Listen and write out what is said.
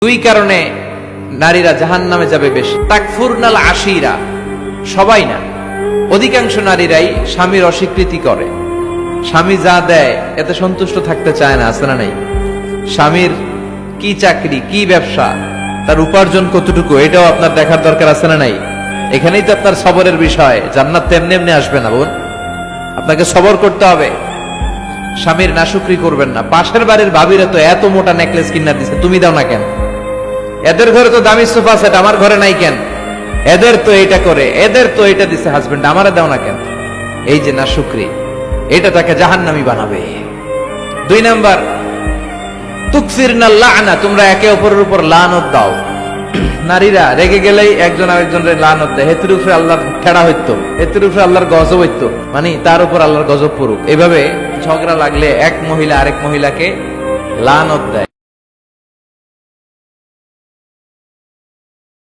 দুই কারণে নারীরা জাহান্নামে যাবে বেশি। তাকফুরনাল আশিরা, সবাই না, অধিকাংশ নারীরাই স্বামীর অস্বীকৃতি করে। স্বামী যা দেয় এতে সন্তুষ্ট থাকতে চায় না, আছে না নাই? স্বামীর কি চাকরি, কি ব্যবসা, তার উপার্জন কতটুকু, এটাও আপনার দেখার দরকার, আছে না নাই? এখানেই তো আপনার সবরের বিষয়। জান্নাত তেমনি এমনি আসবে না বোন, আপনাকে সবর করতে হবে। স্বামীর নাশুকরি করবেন না। পাশের বাড়ির ভাবিরা তো এত মোটা নেকলেস কিনা দিছে, তুমি দাও না কেন? এদের ঘরে তো দামি সোফা সেট, আমার ঘরে নাই কেন? এদের তো এটা করে, এদের তো এটা দিছে হাজবেন্ড, আমারে দাও না কেন? এই যে নাশুকরি, এটা তাকে জাহান্নামী বানাবে। দুই নাম্বার, তুকফিরনাল লা'না, তোমরা একে অপরের উপর লানত দাও। নারীরা রেগে গেলেই একজন আরেকজনের লানত দেয়। হেতুর উপরে আল্লাহর খেড়া হইতো, হেতুর উপরে আল্লাহর গজব হইতো, মানে তার উপর আল্লাহর গজব পড়ুক। এভাবে ঝগড়া লাগলে এক মহিলা আরেক মহিলাকে লানত দেয়।